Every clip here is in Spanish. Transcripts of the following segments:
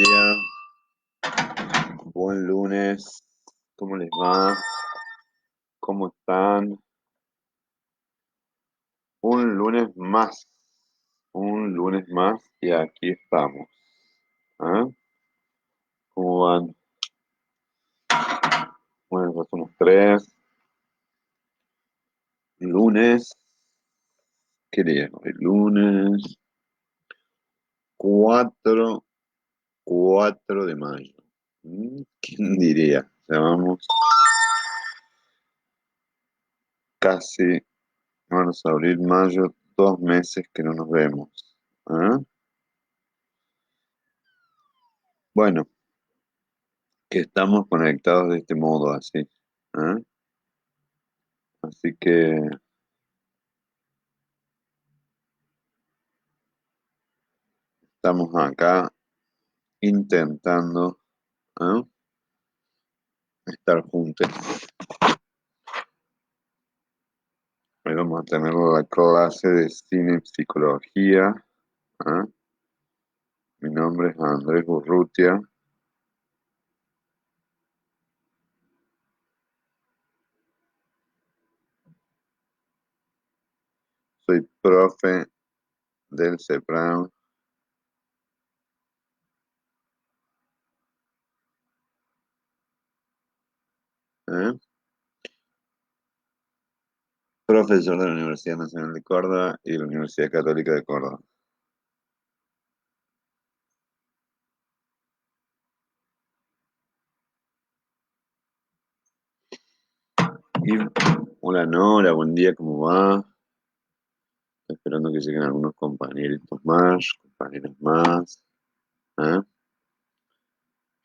día, buen lunes, ¿cómo les va? ¿Cómo están? Un lunes más y aquí estamos. ¿Ah? ¿Cómo van? Bueno, ya somos tres. Lunes, ¿qué día es hoy? Lunes 4, 4 de mayo. ¿Quién diría? Llevamos casi, vamos a abrir mayo, 2 meses que no nos vemos. ¿Ah? Bueno, que estamos conectados de este modo así. ¿Ah? Así que estamos acá intentando, ¿ah? Estar juntos. Hoy vamos a tener la clase de cine y psicología. ¿Ah? Mi nombre es Andrés Urrutia. Soy profe del CEPRAM. ¿Ah? Profesor de la Universidad Nacional de Córdoba y de la Universidad Católica de Córdoba. Y hola Nora, buen día, ¿cómo va? Esperando que lleguen algunos compañeritos más, compañeros más. ¿Ah?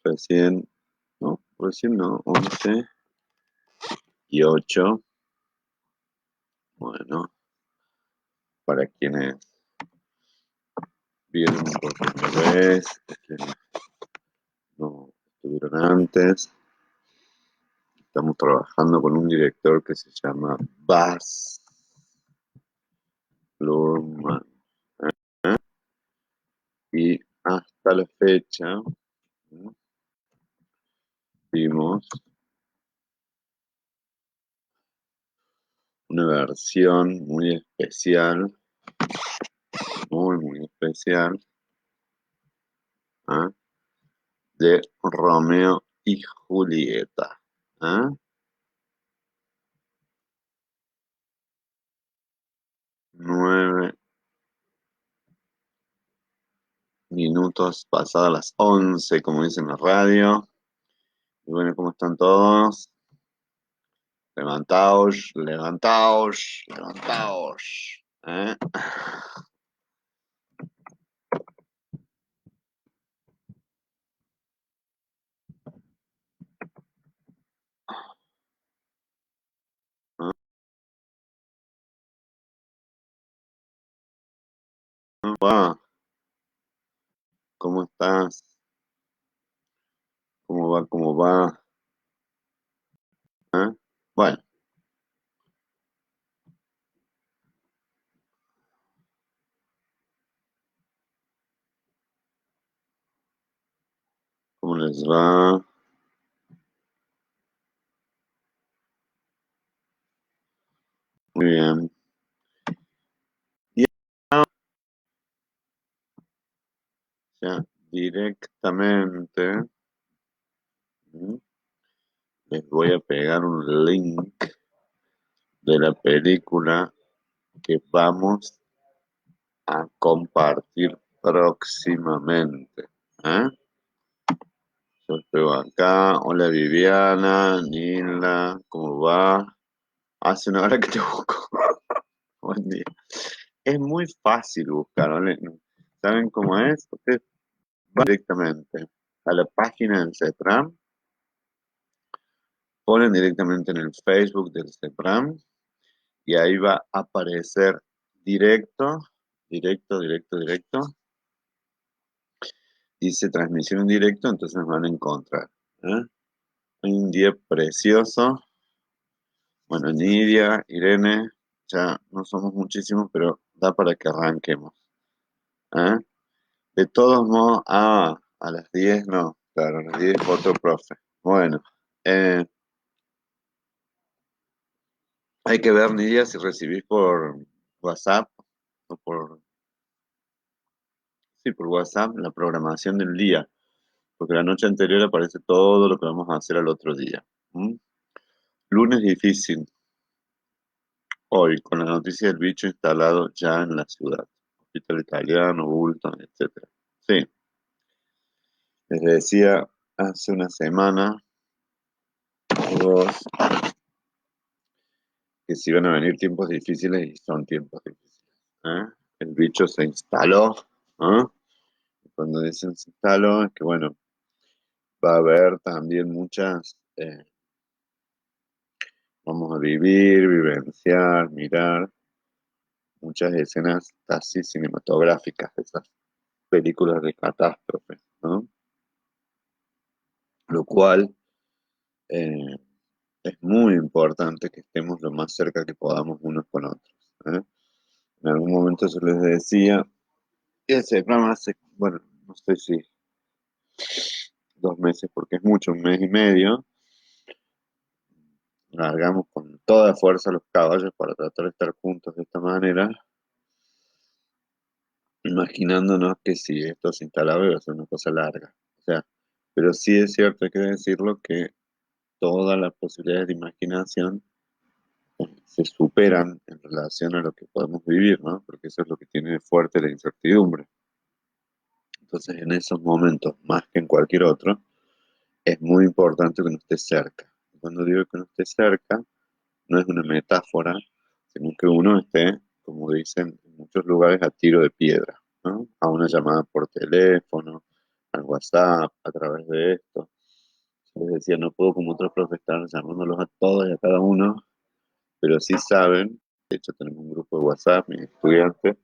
Recién, no, recién no, 11 y 8. Bueno, para quienes vieron por primera vez, que no estuvieron antes, estamos trabajando con un director que se llama Baz Luhrmann. ¿Eh? Y hasta la fecha, ¿no? Vimos una versión muy especial, muy especial, ¿ah? De Romeo y Julieta. ¿Ah? 9 minutos pasadas las 11, como dice en la radio. Y bueno, ¿cómo están todos? Levantaos, levantaos, levantaos. ¿Eh? ¿Cómo va? ¿Cómo estás? ¿Cómo va? ¿Cómo va? ¿Eh? Bueno, ¿cómo les va? Muy bien. Y ya directamente, ¿m? Les voy a pegar un link de la película que vamos a compartir próximamente. ¿Eh? Yo estoy acá. Hola Viviana, Nila, ¿cómo va? Hace una hora que te busco. Buen día. Es muy fácil buscar, ¿vale? ¿Saben cómo es? Ustedes van directamente a la página del CEPRAM, ponen directamente en el Facebook del CEPRAM y ahí va a aparecer directo, directo. Dice transmisión en directo, entonces nos van a encontrar. ¿Eh? Hay un día precioso. Bueno, Nidia, Irene, ya no somos muchísimos, pero da para que arranquemos. ¿Eh? De todos modos, A las 10 no, claro, a las 10 otro profe. Bueno, eh, hay que ver, Nidia, si recibís por WhatsApp o sí, por WhatsApp la programación del día, porque la noche anterior aparece todo lo que vamos a hacer al otro día. ¿Mm? Lunes difícil, hoy, con la noticia del bicho instalado ya en la ciudad. Hospital Italiano, Bulton, etcétera. Sí, les decía hace una semana o dos que si iban a venir tiempos difíciles y son tiempos difíciles. ¿Eh? El bicho se instaló. ¿Eh? Y cuando dicen se instaló, es que bueno, va a haber también muchas, vamos a vivir, vivenciar, mirar muchas escenas casi cinematográficas de esas películas de catástrofe, ¿no? Lo cual eh, es muy importante que estemos lo más cerca que podamos unos con otros. ¿Eh? En algún momento yo les decía, y ese programa hace, bueno, no sé si 2 meses, porque es mucho, un mes y medio, largamos con toda fuerza los caballos para tratar de estar juntos de esta manera, imaginándonos que si esto se instalaba iba a ser una cosa larga. O sea, pero sí es cierto, hay que decirlo, que todas las posibilidades de imaginación se superan en relación a lo que podemos vivir, ¿no? Porque eso es lo que tiene de fuerte la incertidumbre. Entonces, en esos momentos, más que en cualquier otro, es muy importante que uno esté cerca. Cuando digo que uno esté cerca, no es una metáfora, sino que uno esté, como dicen en muchos lugares, a tiro de piedra, ¿no? A una llamada por teléfono, al WhatsApp, a través de esto. Les decía, no puedo como otros profes estar llamándolos a todos y a cada uno, pero sí saben, de hecho tenemos un grupo de WhatsApp, mis estudiantes,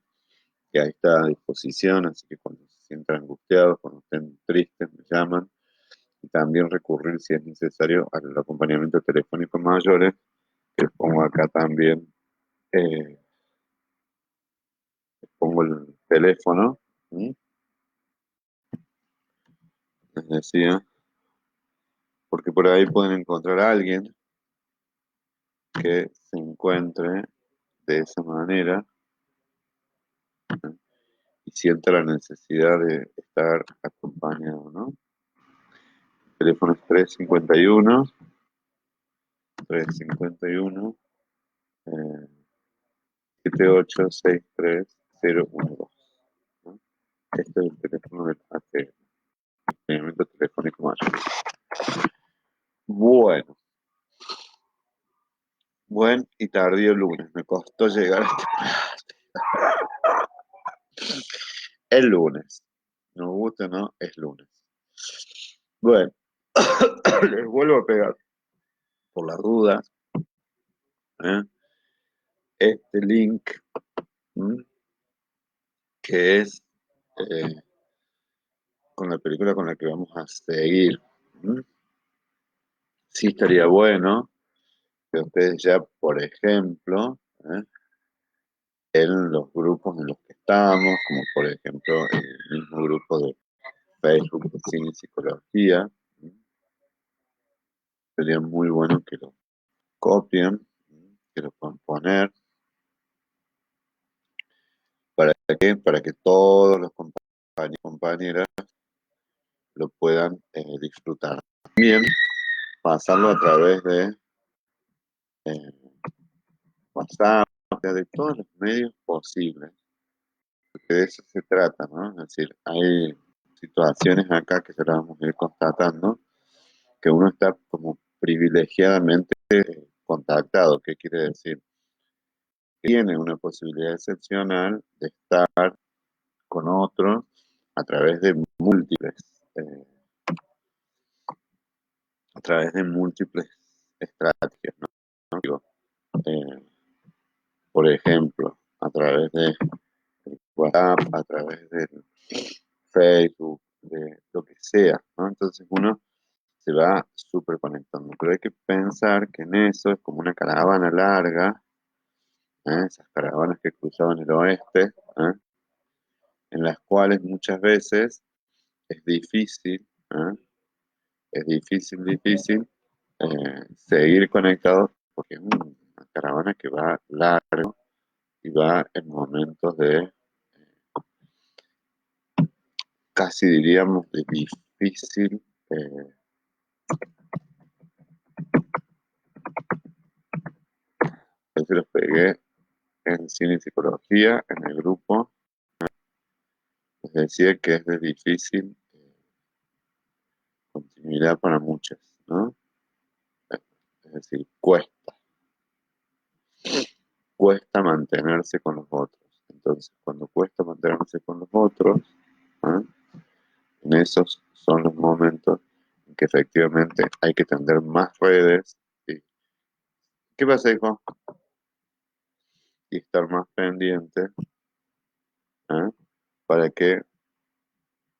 que ahí está a disposición, así que cuando se sientan angustiados, cuando estén tristes, me llaman, y también recurrir, si es necesario, al acompañamiento telefónico mayores, que pongo acá también, eh, pongo el teléfono, ¿sí? Les decía, porque por ahí pueden encontrar a alguien que se encuentre de esa manera, ¿sí? Y sienta la necesidad de estar acompañado, ¿no? El teléfono es 351 eh, 7863 012, ¿no? Este es el teléfono del acompañamiento telefónico mayor. Bueno, buen y tardío lunes. Me costó llegar el lunes. Nos gusta, ¿no? Es lunes. Bueno, les vuelvo a pegar por las dudas, ¿eh? Este link, ¿m? Que es eh, con la película con la que vamos a seguir. ¿M? Sí estaría bueno que ustedes ya, por ejemplo, en los grupos en los que estamos, como por ejemplo el mismo grupo de Facebook de Cine y Psicología, sería muy bueno que lo copien, que lo puedan poner. ¿Para qué? Para que todos los compañeros y compañeras lo puedan disfrutar. También pasarlo a través de eh, WhatsApp, de todos los medios posibles, porque de eso se trata, ¿no? Es decir, hay situaciones acá que se las vamos a ir constatando, que uno está como privilegiadamente contactado. ¿Qué quiere decir? Tiene una posibilidad excepcional de estar con otros a través de múltiples, eh, a través de múltiples estrategias, ¿no? Digo, eh, por ejemplo, a través de WhatsApp, a través de Facebook, de lo que sea, ¿no? Entonces uno se va súper conectando, pero hay que pensar que en eso es como una caravana larga, esas caravanas que cruzaban el oeste, en las cuales muchas veces es difícil, es difícil seguir conectados porque es una caravana que va largo y va en momentos de, casi diríamos, de difícil. Yo se los pegué en cine y psicología, en el grupo, les decía que es de difícil continuidad para muchas, ¿no? Es decir, cuesta mantenerse con los otros. Entonces, cuando cuesta mantenerse con los otros, ¿ah? En esos son los momentos en que efectivamente hay que tender más redes. ¿Sí? ¿Qué pasa, hijo? Y estar más pendiente, ¿ah? Para que,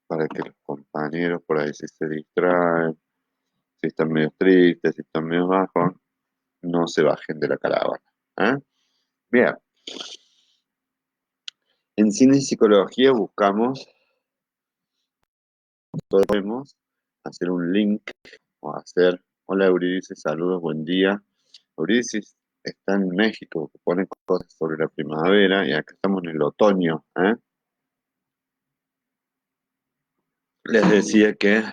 para que los compañeros por ahí si se distraen, si están medio tristes, si están medio bajos, no se bajen de la caravana. ¿Ah? Bien, en cine y psicología buscamos, podemos hacer un link o hacer, hola Eurídice, saludos, buen día. Eurídice está en México, que pone cosas sobre la primavera y acá estamos en el otoño. Les decía que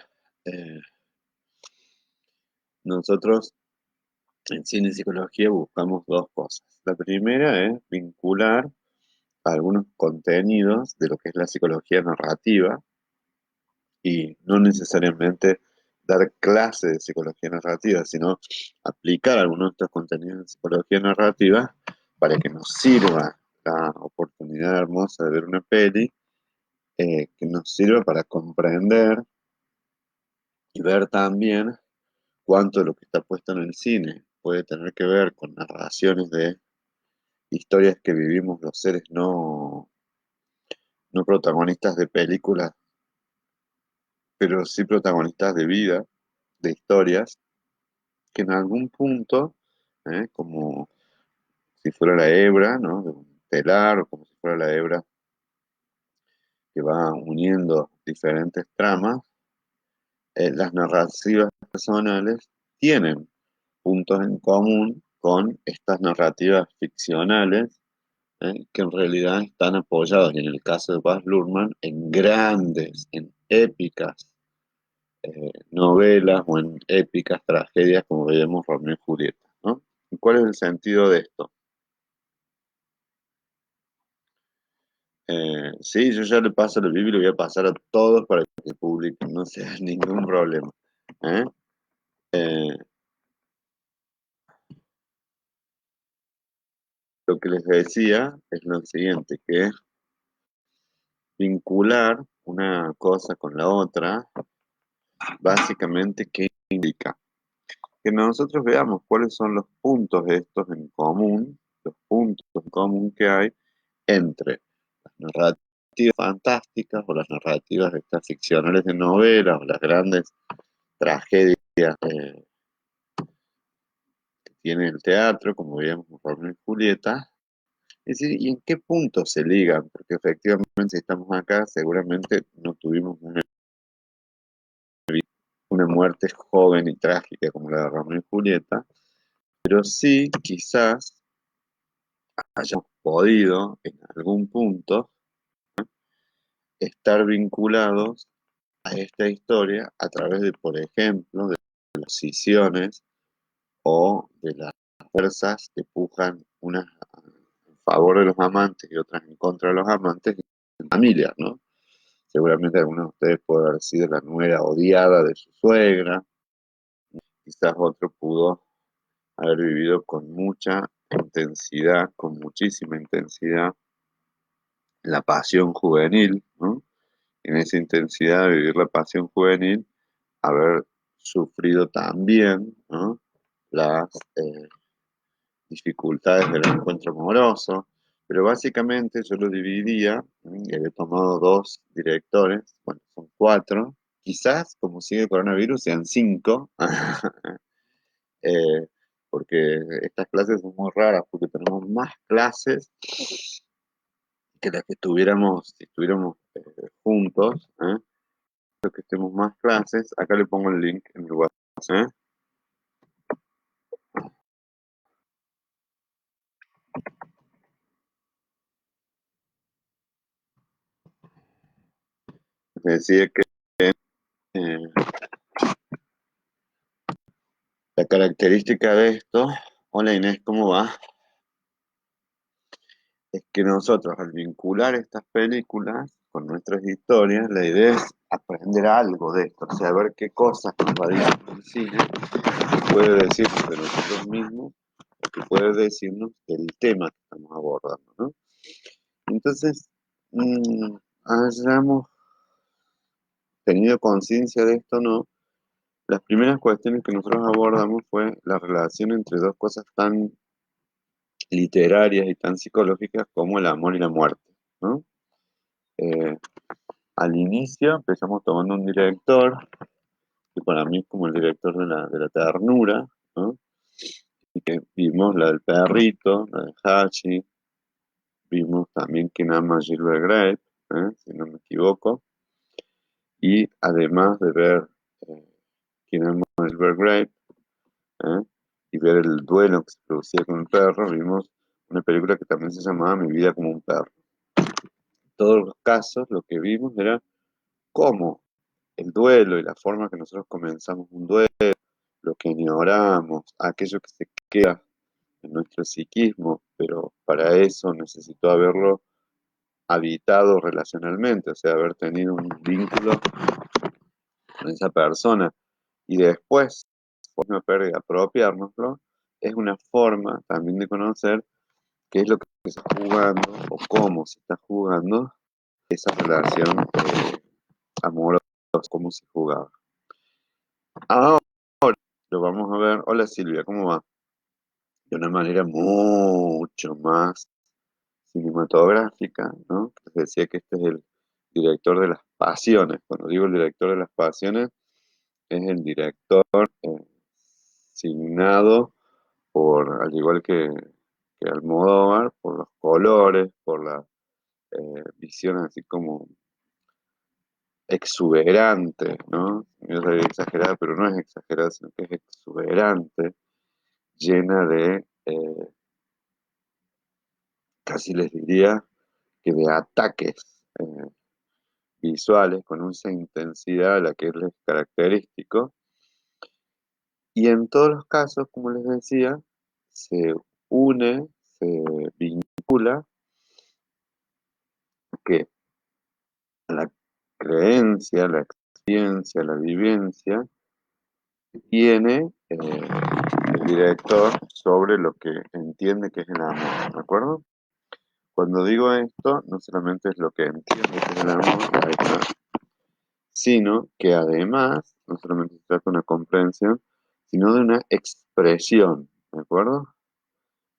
nosotros en cine y psicología buscamos dos cosas. La primera es vincular algunos contenidos de lo que es la psicología narrativa y no necesariamente dar clases de psicología narrativa, sino aplicar algunos de estos contenidos de psicología narrativa para que nos sirva la oportunidad hermosa de ver una peli, que nos sirva para comprender y ver también cuánto de lo que está puesto en el cine puede tener que ver con narraciones de historias que vivimos los seres no protagonistas de películas, pero sí protagonistas de vida, de historias, que en algún punto, como si fuera la hebra, ¿no? De un telar, o como si fuera la hebra que va uniendo diferentes tramas, las narrativas personales tienen puntos en común con estas narrativas ficcionales, que en realidad están apoyadas, y en el caso de Baz Luhrmann, en grandes, en épicas novelas o en épicas tragedias como veíamos Romeo y Julieta, ¿no? ¿Y cuál es el sentido de esto? Sí, yo ya le paso el libro y lo voy a pasar a todos para que publiquen, no sea ningún problema. ¿eh? Eh, lo que les decía es lo siguiente, que es vincular una cosa con la otra, básicamente, ¿qué indica? Que nosotros veamos cuáles son los puntos estos en común, los puntos en común que hay entre las narrativas fantásticas o las narrativas estas ficcionales de novelas o las grandes tragedias que tiene el teatro, como veíamos en Romeo y Julieta. Es decir, ¿y en qué punto se ligan? Porque efectivamente si estamos acá, seguramente no tuvimos una muerte joven y trágica como la de Romeo y Julieta, pero sí quizás hayamos podido en algún punto estar vinculados a esta historia a través de, por ejemplo, de las decisiones o de las fuerzas que pujan unas en favor de los amantes y otras en contra de los amantes en familias, ¿no? Seguramente algunos de ustedes puede haber sido la nuera odiada de su suegra, quizás otro pudo haber vivido con mucha intensidad, con muchísima intensidad, la pasión juvenil, ¿no? En esa intensidad de vivir la pasión juvenil, haber sufrido también, ¿no? Las dificultades del encuentro amoroso, pero básicamente yo lo dividía, y he tomado dos directores, bueno, son cuatro, quizás como sigue el coronavirus sean cinco, eh, porque estas clases son muy raras, porque tenemos más clases que las que estuviéramos, si estuviéramos juntos, que estemos más clases, acá le pongo el link en el WhatsApp, ¿eh? Decía que eh, la característica de esto, hola Inés, ¿cómo va? Es que nosotros al vincular estas películas con nuestras historias, la idea es aprender algo de esto, o sea, ver qué cosas nos va diciendo el cine, qué puede decirnos de nosotros mismos, qué puede decirnos del tema que estamos abordando, ¿no? Entonces, hayamos tenido conciencia de esto o no, las primeras cuestiones que nosotros abordamos fue la relación entre dos cosas tan literarias y tan psicológicas como el amor y la muerte, ¿no? Eh, Al inicio empezamos tomando un director, que para mí es como el director de la ternura, ¿no? Y que vimos la del perrito, la de Hachi, vimos también Quien ama a Gilbert Grape, si no me equivoco, y además de ver eh, Quien ama a Gilbert Grape, ¿eh? Y ver el duelo que se producía con el perro, vimos una película que también se llamaba Mi vida como un perro. En todos los casos lo que vimos era cómo el duelo y la forma que nosotros comenzamos un duelo, lo que ignoramos, aquello que se queda en nuestro psiquismo, pero para eso necesitó haberlo habitado relacionalmente, o sea, haber tenido un vínculo con esa persona y después, por una pérdida, apropiárnoslo, es una forma también de conocer qué es lo que se está jugando o cómo se está jugando esa relación amorosa, cómo se jugaba. Ahora lo vamos a ver. Hola Silvia, ¿cómo va? De una manera mucho más cinematográfica, ¿no? Les decía que este es el director de las pasiones. Cuando digo el director de las pasiones, es el director eh, signado por, al igual que Almodóvar, por los colores, por la visión así como exuberante, ¿no? Yo sabía exagerada, pero no es exagerada, sino que es exuberante, llena de, casi les diría, que de ataques visuales con esa intensidad a la que él es característico. Y en todos los casos, como les decía, se une, se vincula que la creencia, la experiencia, la vivencia que tiene el director sobre lo que entiende que es el amor, ¿de acuerdo? Cuando digo esto, no solamente es lo que entiende que es el amor, ahí está, sino que además, no solamente se trata de una comprensión, sino de una expresión, ¿de acuerdo?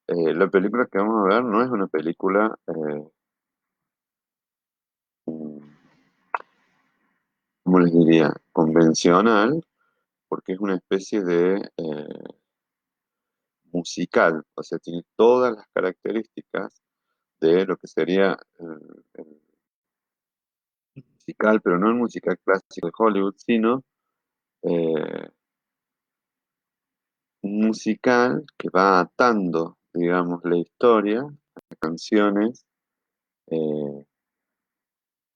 La película que vamos a ver no es una película, mm, ¿cómo les diría? Convencional, porque es una especie de musical, o sea, tiene todas las características de lo que sería el musical, pero no el musical clásico de Hollywood, sino eh, un musical que va atando, digamos, la historia a canciones, eh,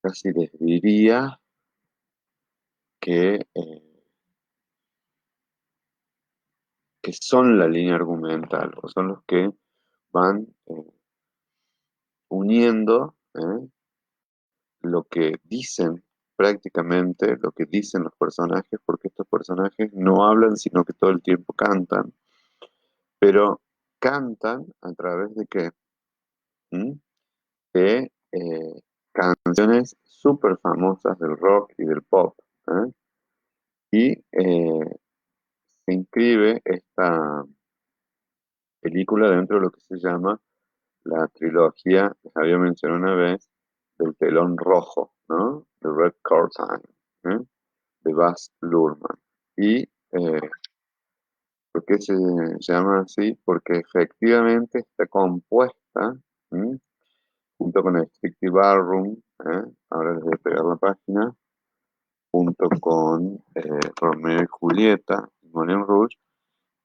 casi les diría que son la línea argumental, o son los que van uniendo lo que dicen prácticamente, lo que dicen los personajes, porque estos personajes no hablan, sino que todo el tiempo cantan, pero cantan a través de qué? ¿Mm? De canciones súper famosas del rock y del pop. ¿Eh? Y se inscribe esta película dentro de lo que se llama la trilogía, les había mencionado una vez, del telón rojo, ¿no? The Red Curtain, ¿eh? De Baz Luhrmann. Y ¿por qué se llama así? Porque efectivamente está compuesta, ¿m? Junto con Strictly Ballroom, ahora les voy a pegar la página, junto con Romeo y Julieta, Moulin Rouge,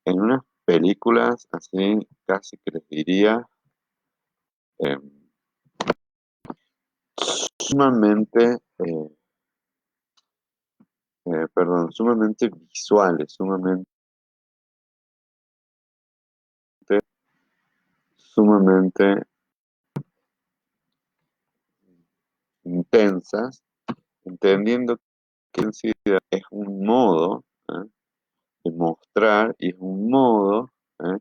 en unas películas así, casi que les diría, eh, sumamente, sumamente visuales, sumamente intensas, entendiendo que en sí es un modo de mostrar y es un modo ¿eh?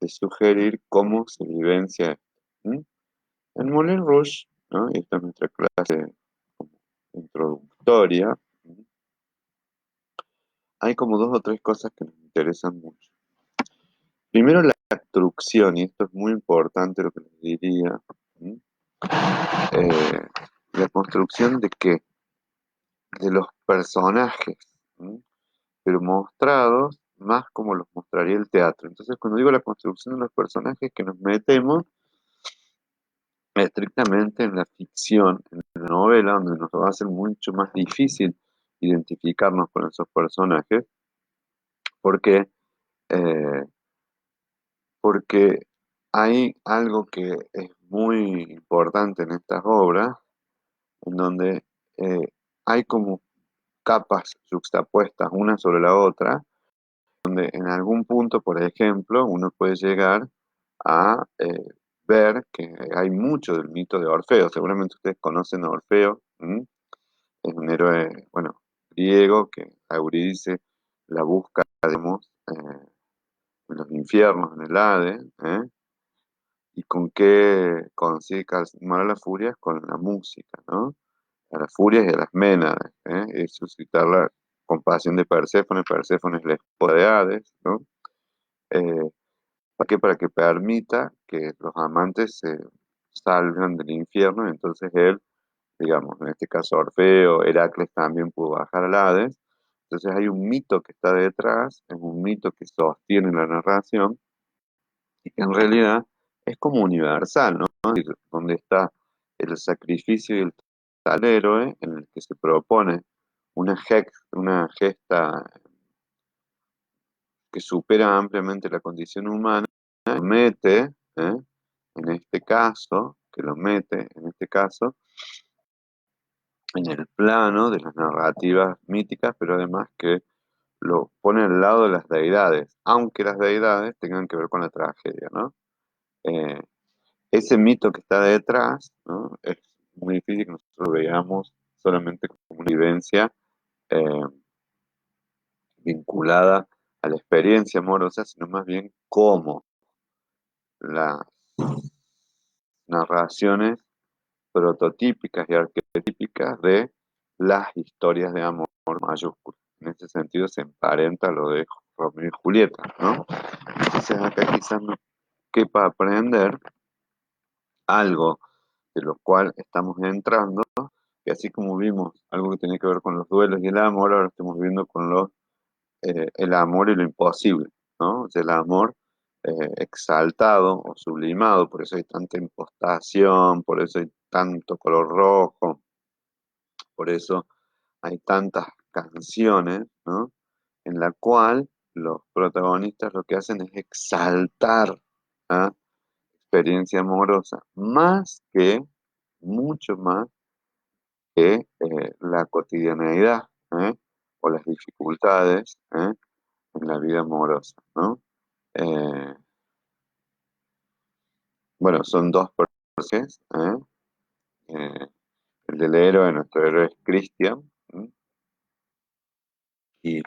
de sugerir cómo se vivencia esto. ¿Mm? En Moulin Rouge, ¿no? Y esta es nuestra clase como introductoria, ¿mm? Hay como dos o tres cosas que nos interesan mucho. Primero, la construcción, y esto es muy importante lo que les diría. ¿Mm? Eh, la construcción de qué? De los personajes, ¿mm? Pero mostrados más como los mostraría el teatro. Entonces, cuando digo la construcción de los personajes, que nos metemos estrictamente en la ficción, en la novela, donde nos va a ser mucho más difícil identificarnos con esos personajes, porque, eh, porque hay algo que es muy importante en estas obras, en donde eh, hay como capas juxtapuestas una sobre la otra, donde en algún punto, por ejemplo, uno puede llegar a ver que hay mucho del mito de Orfeo. Seguramente ustedes conocen a Orfeo. ¿M? Es un héroe, bueno, griego que a Eurídice la busca, digamos, en los infiernos, en el Hades. ¿Y con qué consigue calmar a las furias? Con la música, ¿no? A las furias y a las Ménades, y suscitar la compasión de Perséfone. Perséfone es la esposa de Hades, ¿no? Eh, ¿Para qué? Para que permita que los amantes se salgan del infierno, y entonces él, digamos, en este caso Orfeo, Heracles también pudo bajar al Hades. Entonces hay un mito que está detrás, es un mito que sostiene la narración y que en realidad es como universal, ¿no? Y donde está el sacrificio y el tal héroe en el que se propone una gesta que supera ampliamente la condición humana, lo mete, en este caso, que lo mete, en este caso, en el plano de las narrativas míticas, pero además que lo pone al lado de las deidades, aunque las deidades tengan que ver con la tragedia, ¿no? Eh, ese mito que está detrás, ¿no? Es muy difícil que nosotros lo veamos solamente como una vivencia eh, vinculada a la experiencia amorosa, sino más bien como las narraciones prototípicas y arquetípicas de las historias de amor mayúsculas. En ese sentido se emparenta lo de Romeo y Julieta, ¿no? Entonces acá quizás nos quepa aprender algo de lo cual estamos entrando, que así como vimos algo que tenía que ver con los duelos y el amor, ahora estamos viendo con el amor y lo imposible, ¿no? O sea, el amor exaltado o sublimado, por eso hay tanta impostación, por eso hay tanto color rojo, por eso hay tantas canciones, ¿no? En la cual los protagonistas lo que hacen es exaltar la experiencia amorosa, más que, mucho más que la cotidianeidad, o las dificultades, en la vida amorosa, ¿no? Eh, bueno, son dos personajes, el del héroe, nuestro héroe es Christian, y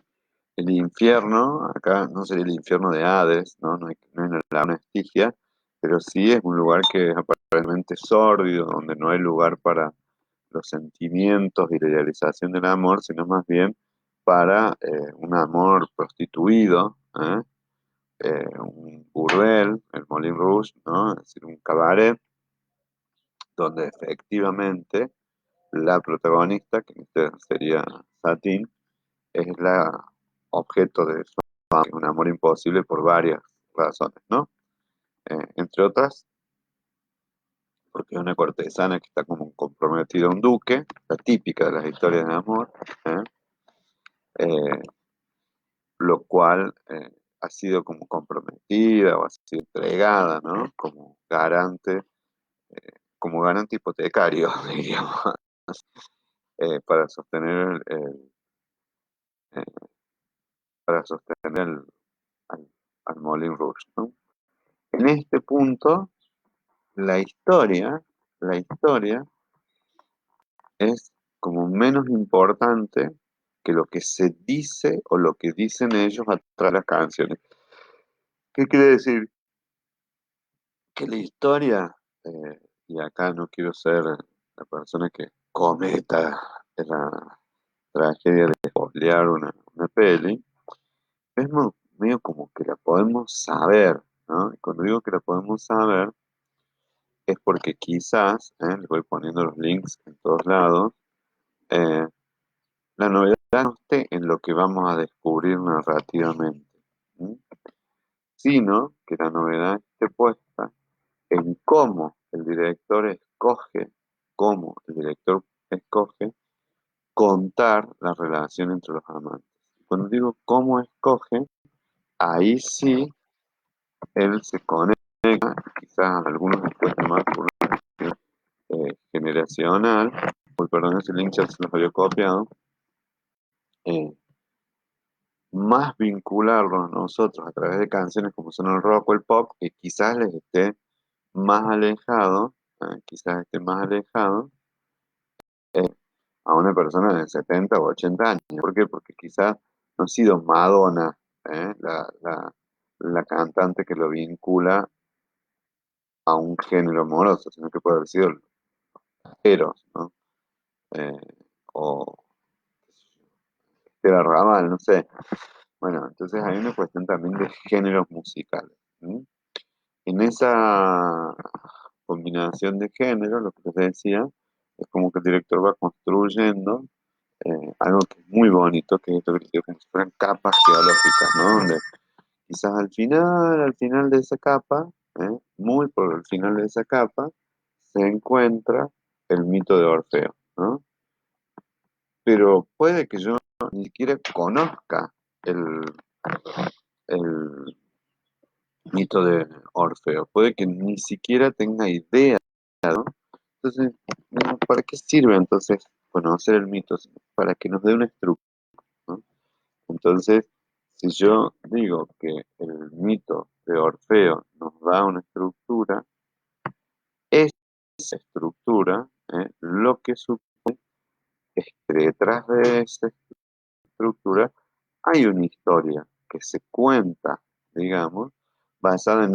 el infierno, acá no sería el infierno de Hades, ¿no? No hay una laguna Estigia, pero sí es un lugar que es aparentemente sórdido, donde no hay lugar para los sentimientos y la idealización del amor, sino más bien para un amor prostituido, un burdel, el Moulin Rouge, ¿no? Es decir, un cabaret, donde efectivamente la protagonista, que en este sería Satine, es la objeto de su amor, un amor imposible por varias razones, ¿no? Entre otras, porque es una cortesana que está como comprometida a un duque, la típica de las historias de amor, ¿eh? Eh, lo cual ha sido como comprometida o ha sido entregada, ¿no? Como garante hipotecario, diríamos, para sostener eh, para sostener al, al Moulin Rouge, ¿no? En este punto, la historia, la historia es como menos importante que lo que se dice o lo que dicen ellos a través de las canciones. ¿Qué quiere decir? Que la historia, y acá no quiero ser la persona que cometa la tragedia de spoilear una peli, es medio como que la podemos saber, ¿no? Y cuando digo que la podemos saber, es porque quizás, les voy poniendo los links en todos lados, eh, la novedad no esté en lo que vamos a descubrir narrativamente, ¿sí? Sino que la novedad esté puesta en cómo el director escoge contar la relación entre los amantes. Cuando digo cómo escoge, ahí sí él se conecta, quizás a algunos les cuesta más por una cuestión generacional, uy, perdón, ese link ya se los había copiado, eh, más vincularlos nosotros a través de canciones como son el rock o el pop, que quizás les esté más alejado, quizás esté más alejado eh, a una persona de 70 o 80 años. ¿Por qué? Porque quizás no ha sido Madonna, la cantante que lo vincula a un género amoroso, sino que puede haber sido Eros, ¿no? Eh, o Estela Raval, no sé. Bueno, entonces hay una cuestión también de géneros musicales. ¿Sí? En esa combinación de géneros, lo que les decía, es como que el director va construyendo algo que es muy bonito, que es esto que les digo, como si fueran capas geológicas, ¿no? Donde quizás al final de esa capa, muy por el final de esa capa, se encuentra el mito de Orfeo, ¿no? Pero puede que yo ni siquiera conozca el, el mito de Orfeo, puede que ni siquiera tenga idea, ¿no? Entonces, no, ¿para qué sirve entonces conocer el mito? Para que nos dé una estructura, ¿no? Entonces, si yo digo que el mito de Orfeo nos da una estructura, esa estructura, lo que supone es que detrás de esa estructura hay una historia que se cuenta, digamos, basada en,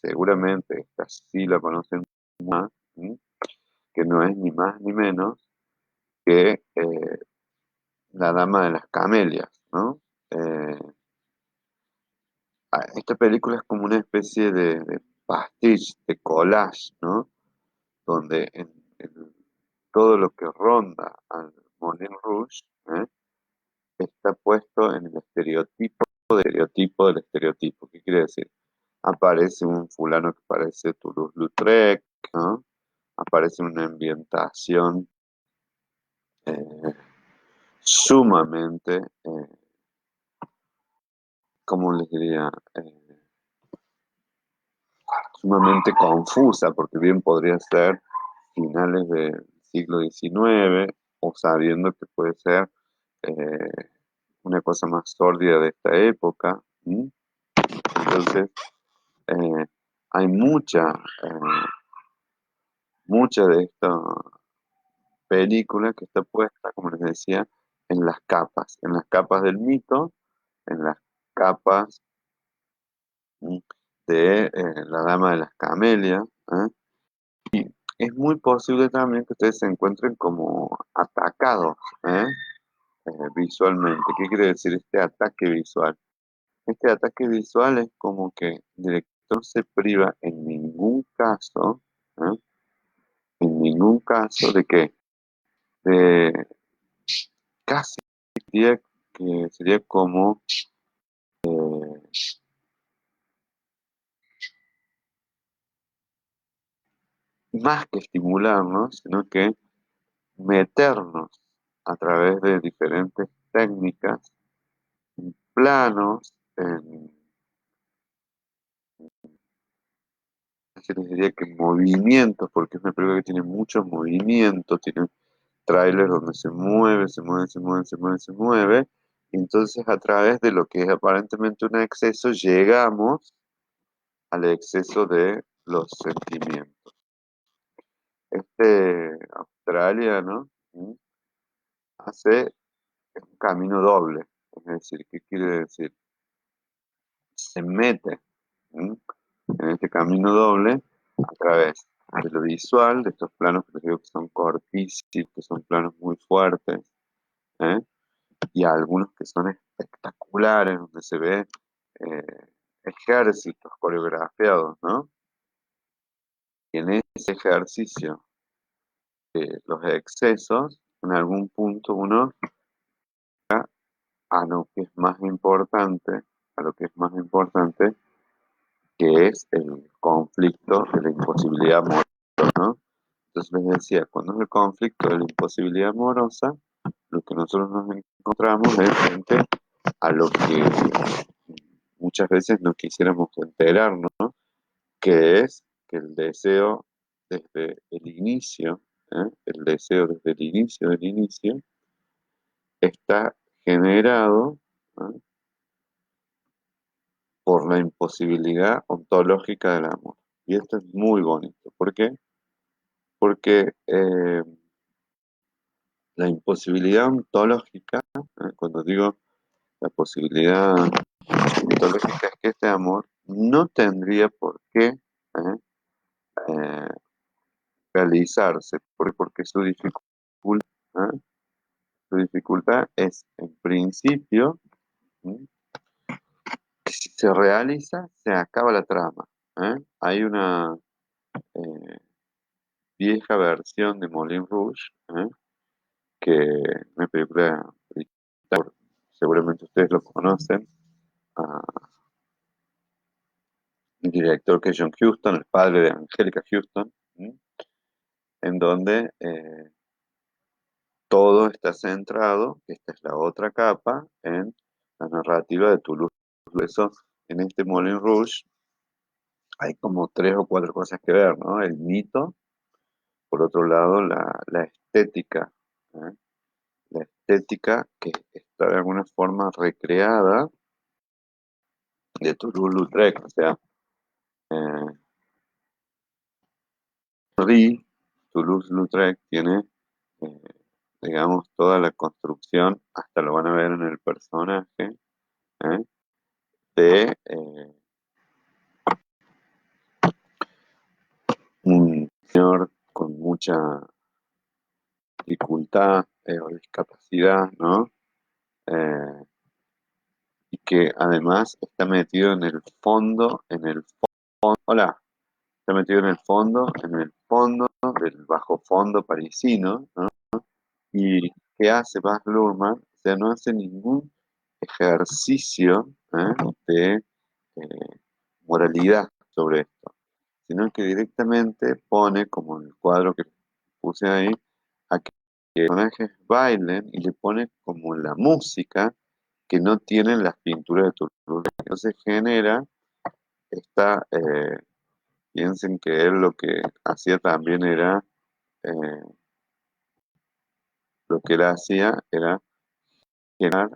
seguramente, esta sí la conocen más, ¿sí? Que no es ni más ni menos que la Dama de las Camelias, ¿no? Eh, Esta película es como una especie de pastiche, de collage, ¿no? Donde todo lo que ronda al Moulin Rouge, está puesto en el estereotipo del estereotipo. ¿Qué quiere decir? Aparece un fulano que parece Toulouse-Lautrec, ¿no? Aparece una ambientación eh, sumamente, ¿cómo les diría? Sumamente confusa, porque bien podría ser finales del siglo XIX o sabiendo que puede ser eh, una cosa más sórdida de esta época. ¿Sí? Entonces, eh, hay mucha de esta película que está puesta, como les decía, en las capas del mito, en las capas ¿sí? de la Dama de las Camelias. Es muy posible también que ustedes se encuentren como atacados, ¿eh? Visualmente. ¿Qué quiere decir este ataque visual? Este ataque visual es como que el director no se priva ¿eh? En ningún caso de que de casi diría que sería como más que estimularnos, sino que meternos a través de diferentes técnicas, planos, yo les diría que movimientos, porque es una película que tiene muchos movimientos, tiene trailers donde se mueve, se mueve, se mueve, se mueve, se mueve. Y entonces a través de lo que es aparentemente un exceso, llegamos al exceso de los sentimientos. Este australiano hace un camino doble. Es decir, ¿qué quiere decir? Se mete ¿m? en este camino doble a través de lo visual, de estos planos que les digo que son cortísimos, que son planos muy fuertes, ¿eh? Y algunos que son espectaculares, donde se ve ejércitos coreografiados, ¿no? Y en ese ejercicio de los excesos, en algún punto uno a lo que es más importante, a lo que es más importante, que es el conflicto de la imposibilidad amorosa, ¿no? Entonces les decía, cuando es el conflicto de la imposibilidad amorosa, lo que nosotros nos encontramos es frente a lo que muchas veces no quisiéramos enterarnos, ¿no? Que es que el deseo desde el inicio, el deseo desde el inicio del inicio, está generado, ¿no? por la imposibilidad ontológica del amor. Y esto es muy bonito. ¿Por qué? Porque la imposibilidad ontológica, cuando digo la posibilidad ontológica, es que este amor no tendría por qué eh, realizarse, porque ¿eh? Su dificultad es, en principio, que si se realiza, se acaba la trama. Hay una eh, vieja versión de Moulin Rouge, que una película, seguramente ustedes lo conocen, ah, el director que es John Huston, el padre de Angélica Houston, en donde todo está centrado, esta es la otra capa, en la narrativa de Toulouse. Por eso, en este Moulin Rouge hay como tres o cuatro cosas que ver, ¿no? El mito, por otro lado, la estética, ¿eh? La estética que está de alguna forma recreada de Toulouse-Lautrec, o sea, eh, Toulouse-Lautrec tiene, eh, digamos, toda la construcción, hasta lo van a ver en el personaje, ¿eh? de un señor con mucha dificultad o discapacidad, ¿no? Eh, y que además está metido en el fondo, hola, está metido en el fondo del bajo fondo parisino, ¿no? ¿Y qué hace Baz Luhrmann? O sea, no hace ningún ejercicio de moralidad sobre esto, sino que directamente pone, como en el cuadro que puse ahí, a que los personajes bailen y le pone como la música que no tienen las pinturas de Toulouse. Entonces genera esta, piensen que él lo que hacía también era, eh, lo que él hacía era generar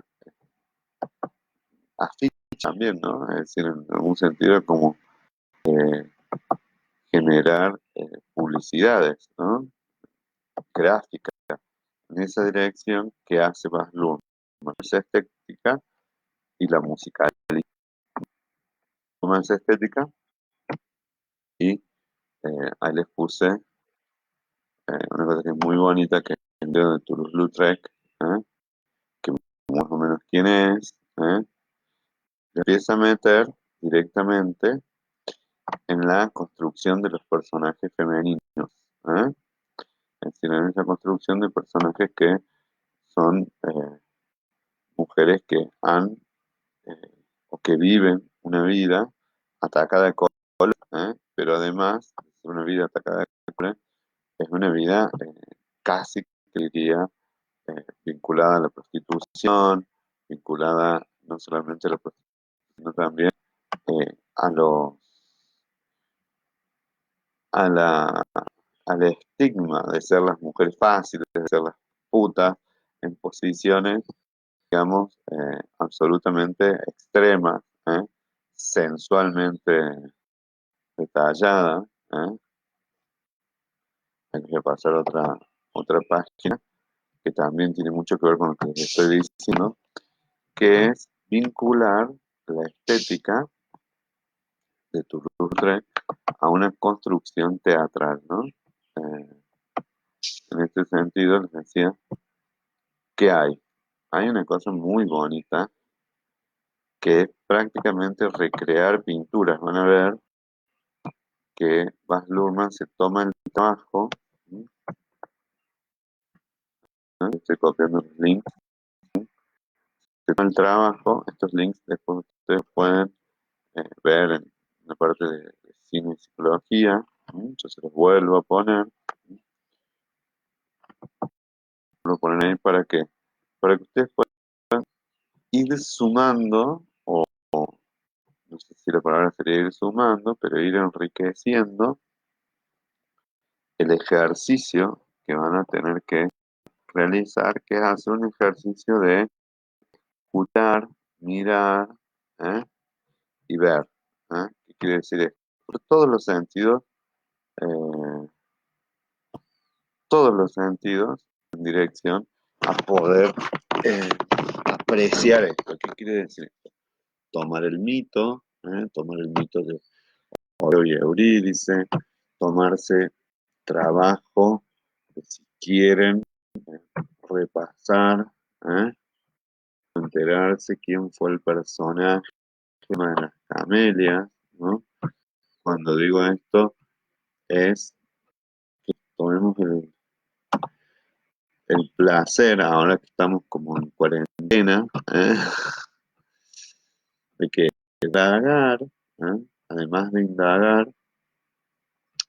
afiches también, ¿no? Es decir, en algún sentido como eh, generar publicidades, ¿no? Gráficas, en esa dirección que hace Baz Luhrmann, esa estética y la musicalidad, esa estética y ahí les puse una cosa que es muy bonita, que es el dedo de Toulouse-Lautrec, que más o menos quién es, le empieza a meter directamente en la construcción de los personajes femeninos, ¿eh? Es decir, en esa construcción de personajes que son mujeres que han o que viven una vida atacada de cólera, pero además de ser una vida atacada de es una vida casi, te diría, vinculada a la prostitución, vinculada no solamente a la prostitución, sino también eh, a los, a la, al estigma de ser las mujeres fáciles, de ser las putas en posiciones, digamos, absolutamente extremas, sensualmente detalladas. Voy a pasar a otra página que también tiene mucho que ver con lo que les estoy diciendo, que es vincular la estética de Toulouse-Lautrec a una construcción teatral, ¿no? En este sentido, les decía que hay una cosa muy bonita que es prácticamente recrear pinturas. Van a ver que Baz Luhrmann se toma el trabajo, ¿no? Estoy copiando los links, se toma el trabajo, estos links después ustedes pueden ver en la parte de cine y psicología, ¿no? Yo se los vuelvo a poner, lo ponen ahí para que ustedes puedan ir sumando, o no sé si la palabra sería ir sumando, pero ir enriqueciendo el ejercicio que van a tener que realizar, que es hacer un ejercicio de escuchar, mirar, ¿eh? Y ver. ¿Qué quiere decir esto? Por eh, todos los sentidos en dirección a poder eh, apreciar esto. ¿Qué quiere decir esto? Tomar el mito de Homero y Eurídice, tomarse trabajo, si quieren, repasar, ¿eh? Enterarse quién fue el personaje de las camelias, ¿no? Cuando digo esto, es que tomemos el placer, ahora que estamos como en cuarentena, ¿eh? De que indagar, además de indagar,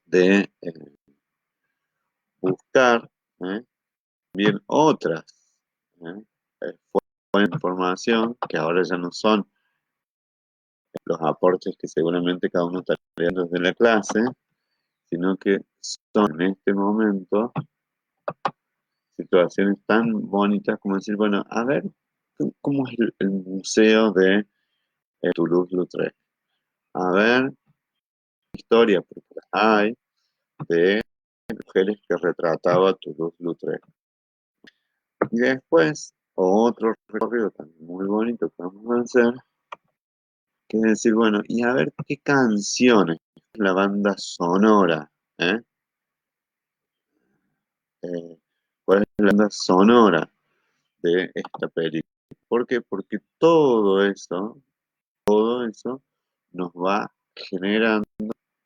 de buscar bien otras fuentes de información que ahora ya no son los aportes que seguramente cada uno está viendo desde la clase, sino que son en este momento situaciones tan bonitas como decir, bueno, a ver, ¿cómo es el museo de Toulouse-Lautrec? A ver, historia, porque las hay, de mujeres que retrataba Toulouse-Lautrec. Y después, otro recorrido también muy bonito que vamos a hacer, que es decir, bueno, y a ver qué canciones, la banda sonora, ¿eh? ¿Cuál es la banda sonora de esta película? ¿Por qué? Porque todo eso nos va generando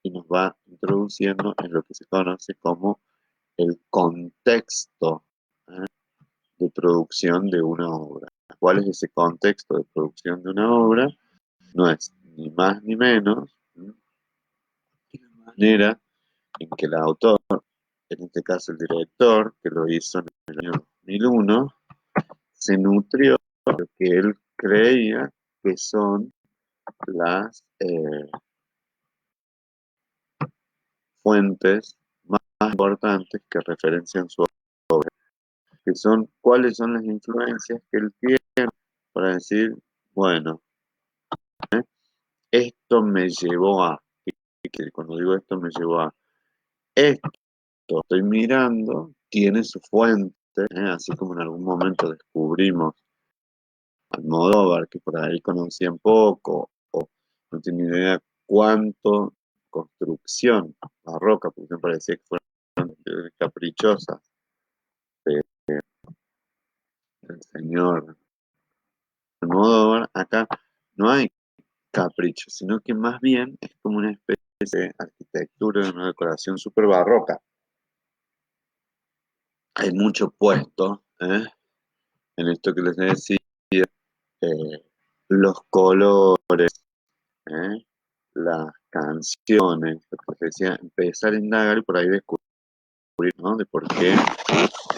y nos va introduciendo en lo que se conoce como el contexto, ¿eh? De producción de una obra. ¿Cuál es ese contexto de producción de una obra? No es ni más ni menos, ¿m?, que la manera en que el autor, en este caso el director, que lo hizo en el año 2001, se nutrió de lo que él creía que son las fuentes más importantes que referencian su obra, que son cuáles son las influencias que él tiene para decir, bueno, esto me llevó a, que cuando digo esto me llevó a esto, estoy mirando, tiene su fuente, así como en algún momento descubrimos Almodóvar, que por ahí conocían poco, o no tenía idea cuánto construcción barroca, porque me parecía que fueron caprichosas de- del señor Almodóvar. Acá no hay capricho, sino que más bien es como una especie de arquitectura, de una decoración súper barroca. Hay mucho puesto, en esto que les decía, eh, los colores, ¿eh? canciones, lo que decía, empezar a indagar y por ahí descubrir, ¿no? De por qué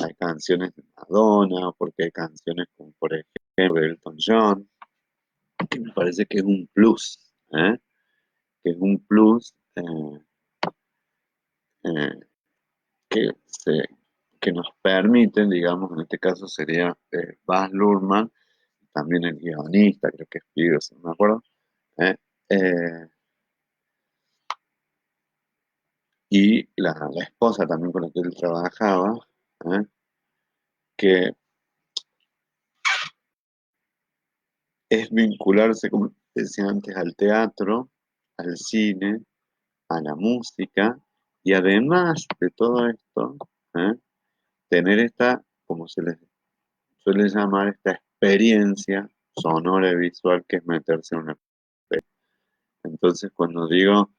hay canciones de Madonna, o por qué hay canciones como por ejemplo de Elton John, que me parece que es un plus, ¿eh? Que es un plus eh, que, se, que nos permiten, digamos, en este caso sería Baz Luhrmann, también el guionista, creo que es Peterson, no me acuerdo, ¿eh? Eh, y la esposa también con la que él trabajaba, ¿eh? Que es vincularse, como decía antes, al teatro, al cine, a la música, y además de todo esto, ¿eh? Tener esta, como se les suele llamar, esta experiencia sonora y visual que es meterse en una peli. Entonces, cuando digo,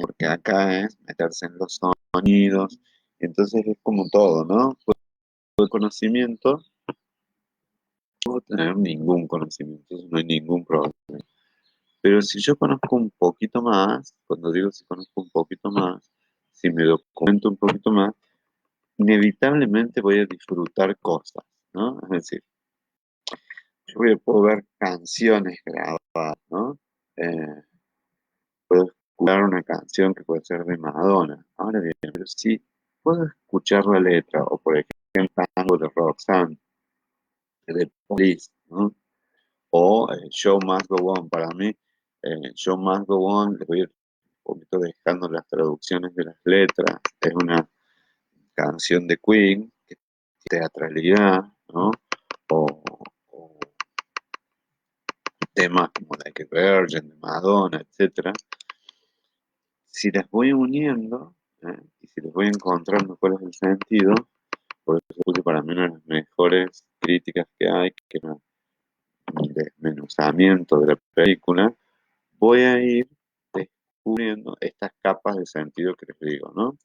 porque acá es meterse en los sonidos, entonces es como todo, ¿no? Puedo conocimiento, puedo tener ningún conocimiento, no hay ningún problema. Pero si yo conozco un poquito más, cuando digo si conozco un poquito más, si me documento un poquito más, inevitablemente voy a disfrutar cosas, ¿no? Es decir, puedo ver canciones grabadas, ¿no? Eh, puedo escuchar una canción que puede ser de Madonna. Ahora bien, pero si puedo escuchar la letra, o por ejemplo, Tango de Roxanne, de Police, ¿no? O Show Must Go On. Para mí, Show Must Go On, le voy un poquito dejando las traducciones de las letras. Es una canción de Queen, que tiene teatralidad, ¿no? O, o temas como Like a Virgin, de Madonna, etcétera. Si las voy uniendo, y si les voy encontrando cuál es el sentido, por eso puse para mí una de las mejores críticas que hay, que es un desmenuzamiento de la película, voy a ir descubriendo estas capas de sentido que les digo, ¿no?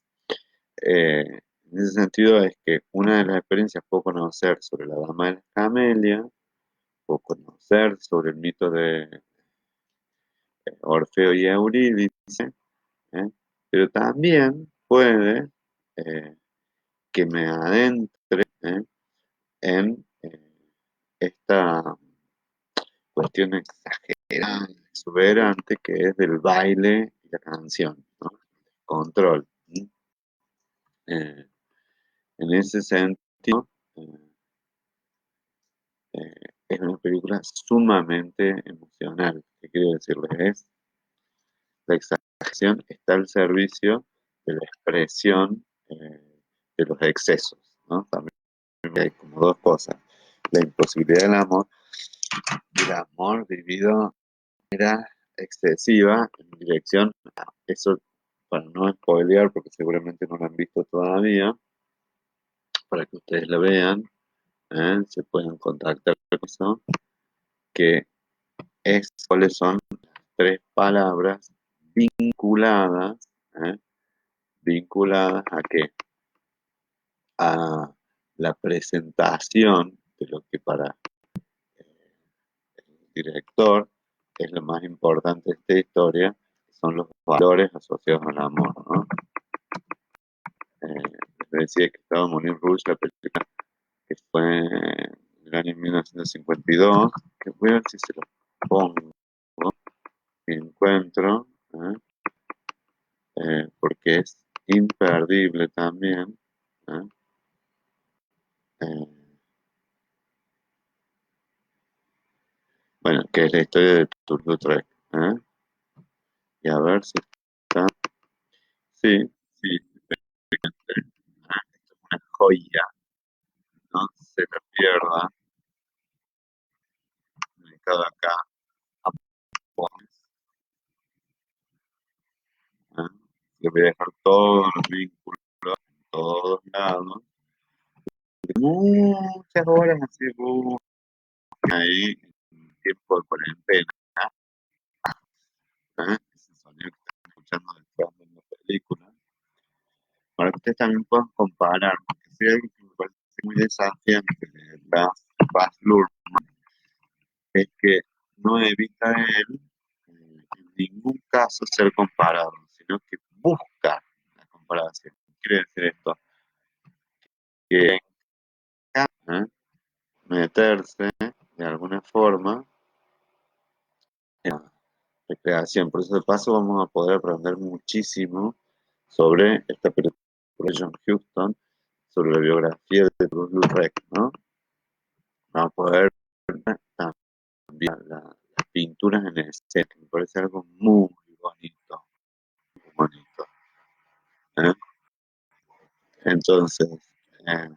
En ese sentido es que una de las experiencias puedo conocer sobre la Dama de las Camelias, puedo conocer sobre el mito de Orfeo y Eurídice, ¿eh? Pero también puede eh, que me adentre en esta cuestión exagerada, exuberante, que es del baile y la canción, ¿no? Control. ¿Sí? Eh, en ese sentido, eh, es una película sumamente emocional. ¿Qué quiero decirles? Es la exageración está al servicio de la expresión de los excesos, ¿no? También hay como dos cosas. La imposibilidad del amor y el amor vivido de manera excesiva en dirección a eso, para no spoilear, porque seguramente no lo han visto todavía, para que ustedes lo vean, se puedan contactar con eso, que es cuáles son tres palabras vinculadas, ¿eh? Vinculadas a qué? A la presentación de lo que para el director es lo más importante de esta historia, son los valores asociados al amor, ¿no? Les decía que estaba Moulin Rouge, la película que fue en el año 1952, que voy a ver si se lo pongo, si encuentro, porque es imperdible también. ¿Eh? Eh, bueno, que es la historia de Toulouse-Lautrec. ¿Eh? Y a ver si está. Sí, sí, esto es una joya, no se la pierda, dedicado acá a Pons, ¿eh? Le voy a dejar todos los vínculos en todos lados. Muchas horas así, ahí, en tiempo de cuarentena, ese sonido que están escuchando detrás de la película, para que ustedes también puedan comparar, porque si hay algo que me parece muy desafiante de Baz Luhrmann, es que no evita él ningún caso ser comparado, sino que busca la comparación. Quiere decir esto, que ¿eh? meterse de alguna forma en la recreación. Por eso de paso vamos a poder aprender muchísimo sobre esta película de John Huston, sobre la biografía de Toulouse-Lautrec, ¿no? Vamos a poder ver también las pinturas en escena, me parece algo muy bonito, muy bonito. ¿Eh? Entonces, eh,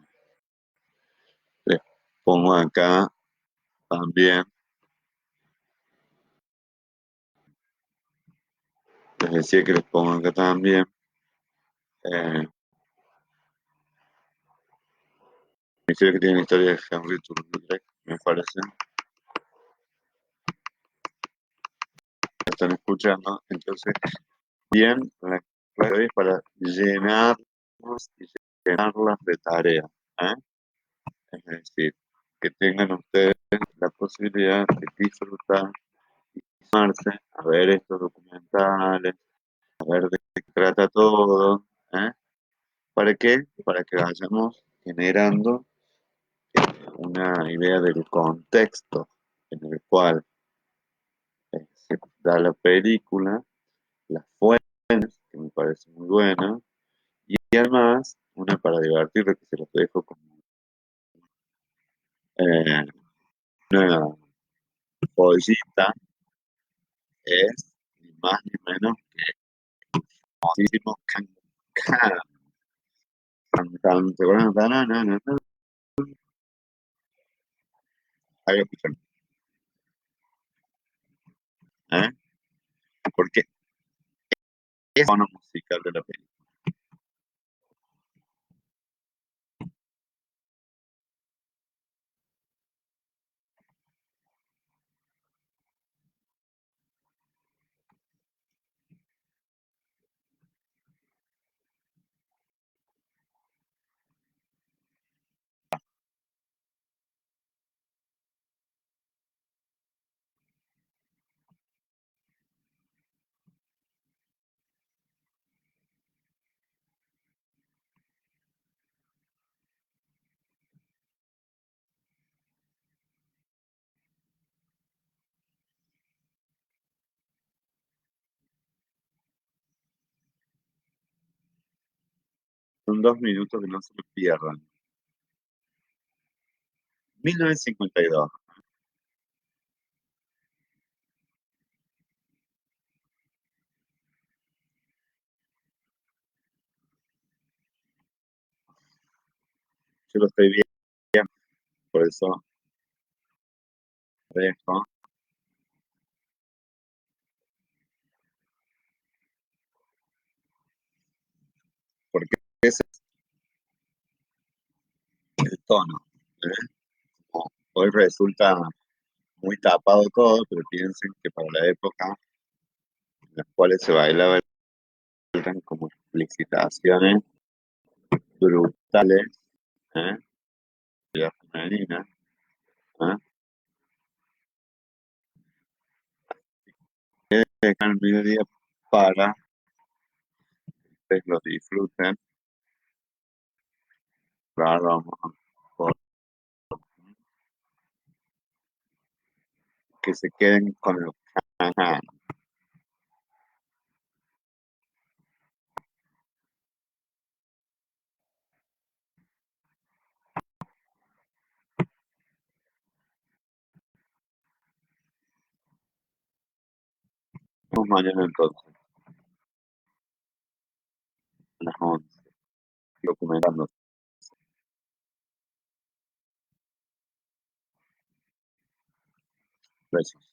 les pongo acá también, les decía que les pongo acá también, eh, me que tiene la historia de Henry Toulouse-Lautrec, me parece, están escuchando, entonces, bien, la clave es para llenarnos y llenarlas de tareas, ¿eh? Es decir, que tengan ustedes la posibilidad de disfrutar, sumarse a ver estos documentales, a ver de qué trata todo, ¿eh? ¿Para qué? Para que vayamos generando una idea del contexto en el cual se da la película, las fuentes, que me parece muy buena, y además una para divertirlo, que se los dejo como eh, una joyita, es ni más ni menos famosísimo Can Can. Can Can, ¿se acuerdan? Tananana, ahí lo escucharon, ¿eh? Porque es tono musical de la película. Son 2 minutos que no se me pierdan. 1952. Yo lo estoy viendo, por eso dejo, porque ese es el tono, ¿eh? Hoy resulta muy tapado todo, pero piensen que para la época en las cuales se bailaba eran como explicitaciones brutales, ¿eh? De la femenina, ¿eh? Dejan el mediodía para que ustedes lo disfruten. Claro, vamos a por- que se queden con los cajas. Nos vemos mañana entonces, a las 11, documentando. Besos.